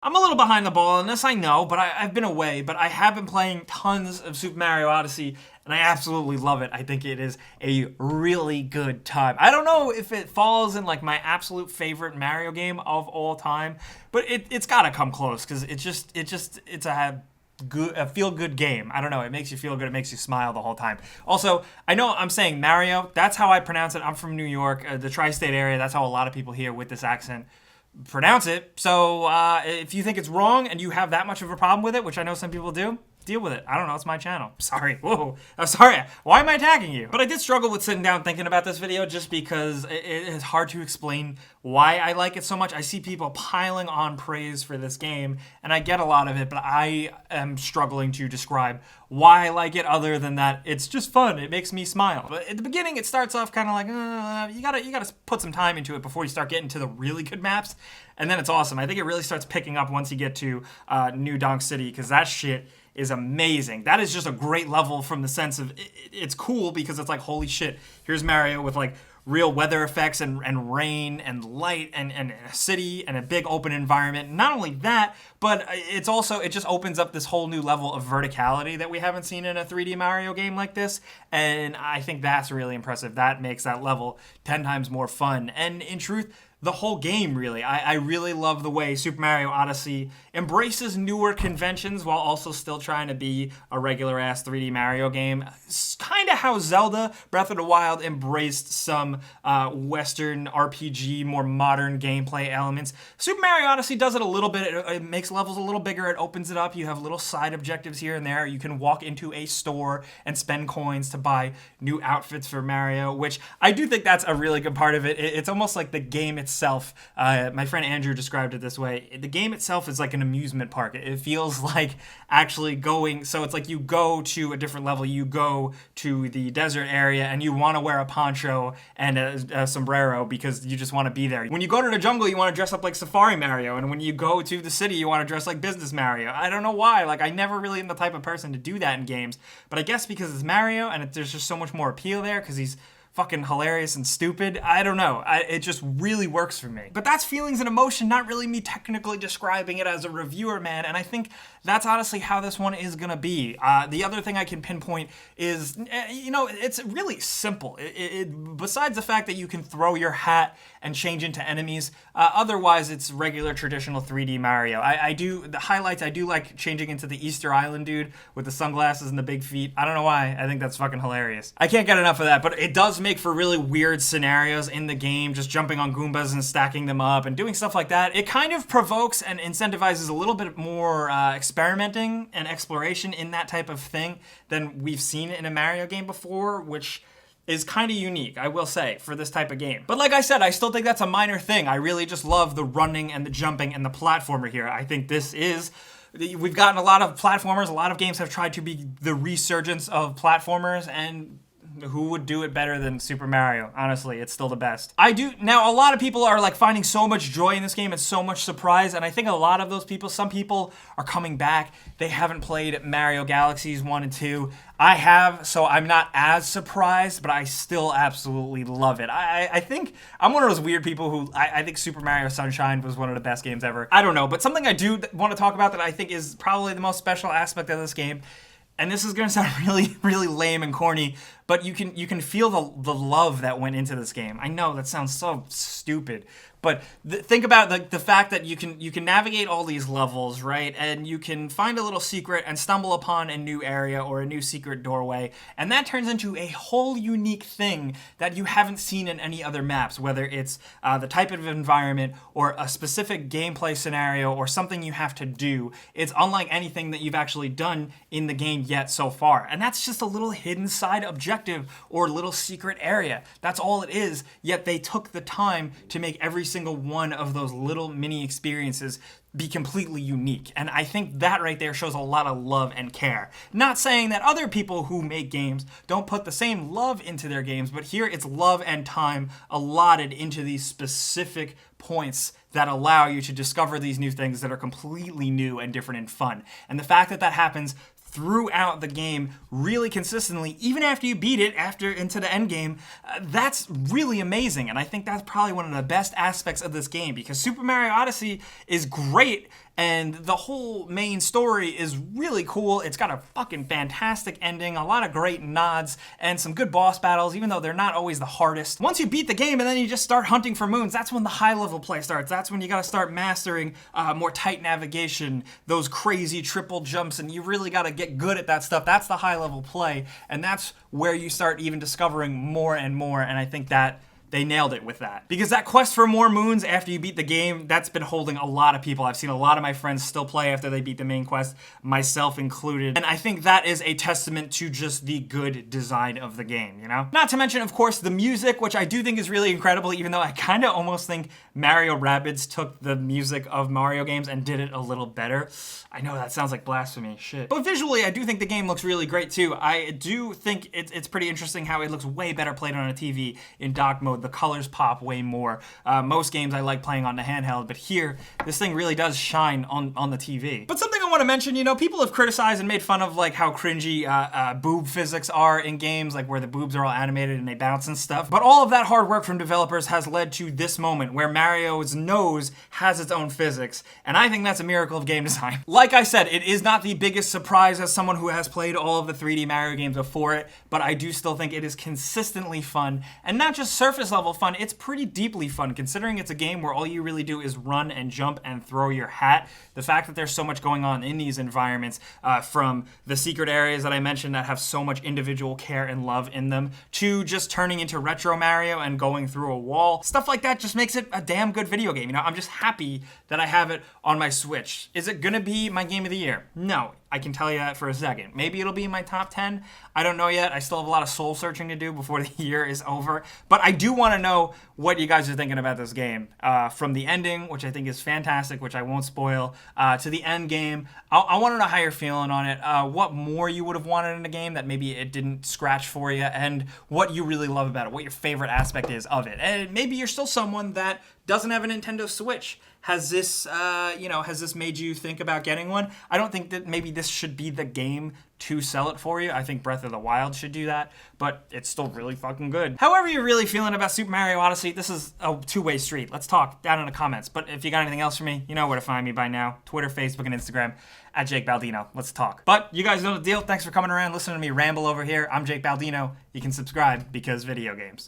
I'm a little behind the ball on this, I know, but I've been away, but I have been playing tons of Super Mario Odyssey, and I absolutely love it. I think it is a really good time. I don't know if it falls in like my absolute favorite Mario game of all time, but it's gotta come close, because it's a feel good game. I don't know. It makes you feel good. It makes you smile the whole time. Also, I know I'm saying Mario. That's how I pronounce it. I'm from New York, the tri-state area. That's how a lot of people here with this accent pronounce it. So if you think it's wrong and you have that much of a problem with it, which I know some people do, deal with it. I don't know. It's my channel. Sorry. Whoa. I'm sorry. Why am I attacking you? But I did struggle with sitting down thinking about this video just because it is hard to explain why I like it so much. I see people piling on praise for this game, and I get a lot of it, but I am struggling to describe why I like it other than that it's just fun. It makes me smile. But at the beginning, it starts off kind of like, you gotta put some time into it before you start getting to the really good maps, and then it's awesome. I think it really starts picking up once you get to New Donk City, because that shit is amazing. That is just a great level from the sense of it's cool because it's like, holy shit, here's Mario with like real weather effects and rain and light and a city and a big open environment. Not only that, but it's also, it just opens up this whole new level of verticality that we haven't seen in a 3D Mario game like this. And I think that's really impressive. That makes that level 10 times more fun. And in truth, the whole game, really. I really love the way Super Mario Odyssey embraces newer conventions while also still trying to be a regular-ass 3D Mario game. It's kind of how Zelda Breath of the Wild embraced some Western RPG, more modern gameplay elements. Super Mario Odyssey does it a little bit. It makes levels a little bigger. It opens it up. You have little side objectives here and there. You can walk into a store and spend coins to buy new outfits for Mario, which I do think that's a really good part of it. It's almost like the game itself. My friend Andrew described it this way. The game itself is like an amusement park. It feels like actually going, so it's like you go to a different level, you go to the desert area and you want to wear a poncho and a sombrero because you just want to be there. When you go to the jungle, you want to dress up like Safari Mario, and when you go to the city, you want to dress like Business Mario. I don't know why. Like, I never really am the type of person to do that in games, but I guess because it's Mario and there's just so much more appeal there because he's fucking hilarious and stupid. I don't know. It just really works for me. But that's feelings and emotion, not really me technically describing it as a reviewer, man. And I think that's honestly how this one is gonna be. The other thing I can pinpoint is, it's really simple. Besides the fact that you can throw your hat and change into enemies, otherwise it's regular traditional 3D Mario. The highlights, I do like changing into the Easter Island dude with the sunglasses and the big feet. I don't know why. I think that's fucking hilarious. I can't get enough of that, but it does make for really weird scenarios in the game, just jumping on Goombas and stacking them up and doing stuff like that. It kind of provokes and incentivizes a little bit more experimenting and exploration in that type of thing than we've seen in a Mario game before, which is kind of unique, I will say, for this type of game. But like I said, I still think that's a minor thing. I really just love the running and the jumping and the platformer here. I think this is... We've gotten a lot of platformers. A lot of games have tried to be the resurgence of platformers, and who would do it better than Super Mario? Honestly, it's still the best. Now, a lot of people are like finding so much joy in this game and so much surprise, and I think a lot of those people, some people are coming back. They haven't played Mario Galaxies 1 and 2. I have, so I'm not as surprised, but I still absolutely love it. I think I'm one of those weird people who, I think Super Mario Sunshine was one of the best games ever. I don't know, but something I do want to talk about that I think is probably the most special aspect of this game, and this is going to sound really, really lame and corny, but you can feel the love that went into this game. I know that sounds so stupid, but think about the fact that you can navigate all these levels, right? And you can find a little secret and stumble upon a new area or a new secret doorway, and that turns into a whole unique thing that you haven't seen in any other maps, whether it's the type of environment or a specific gameplay scenario or something you have to do. It's unlike anything that you've actually done in the game yet so far, and that's just a little hidden side objective or little secret area. That's all it is, yet they took the time to make every single one of those little mini experiences be completely unique. And I think that right there shows a lot of love and care. Not saying that other people who make games don't put the same love into their games, but here it's love and time allotted into these specific points that allow you to discover these new things that are completely new and different and fun. And the fact that that happens throughout the game really consistently, even after you beat it, into the end game, that's really amazing. And I think that's probably one of the best aspects of this game, because Super Mario Odyssey is great and the whole main story is really cool. It's got a fucking fantastic ending, a lot of great nods, and some good boss battles, even though they're not always the hardest. Once you beat the game and then you just start hunting for moons, that's when the high level play starts. That's when you gotta start mastering more tight navigation, those crazy triple jumps, and you really gotta get good at that stuff. That's the high level play, and that's where you start even discovering more and more, and I think that they nailed it with that. Because that quest for more moons after you beat the game, that's been holding a lot of people. I've seen a lot of my friends still play after they beat the main quest, myself included. And I think that is a testament to just the good design of the game, you know? Not to mention, of course, the music, which I do think is really incredible, even though I kind of almost think Mario Rabbids took the music of Mario games and did it a little better. I know that sounds like blasphemy, shit. But visually, I do think the game looks really great too. I do think it's pretty interesting how it looks way better played on a TV in dock mode. The colors pop way more. Most games I like playing on the handheld, but here, this thing really does shine on the TV. But something I want to mention, you know, people have criticized and made fun of like how cringy boob physics are in games, like where the boobs are all animated and they bounce and stuff. But all of that hard work from developers has led to this moment where Mario's nose has its own physics, and I think that's a miracle of game design. Like I said, it is not the biggest surprise as someone who has played all of the 3D Mario games before it, but I do still think it is consistently fun, and not just surface level fun, it's pretty deeply fun considering it's a game where all you really do is run and jump and throw your hat. The fact that there's so much going on in these environments, from the secret areas that I mentioned that have so much individual care and love in them, to just turning into retro Mario and going through a wall, stuff like that just makes it a damn good video game. You know, I'm just happy that I have it on my Switch. Is it gonna be my game of the year? No, I can tell you that for a second. Maybe it'll be in my top 10. I don't know yet. I still have a lot of soul searching to do before the year is over. But I do want to know what you guys are thinking about this game. From the ending, which I think is fantastic, which I won't spoil, to the end game. I want to know how you're feeling on it. What more you would have wanted in a game that maybe it didn't scratch for you, and what you really love about it, what your favorite aspect is of it. And maybe you're still someone that doesn't have a Nintendo Switch. Has this, has this made you think about getting one? I don't think that maybe this should be the game to sell it for you. I think Breath of the Wild should do that, but it's still really fucking good. However you're really feeling about Super Mario Odyssey, this is a two-way street. Let's talk down in the comments. But if you got anything else for me, you know where to find me by now. Twitter, Facebook, and Instagram at Jake Baldino. Let's talk. But you guys know the deal. Thanks for coming around, listening to me ramble over here. I'm Jake Baldino. You can subscribe because video games.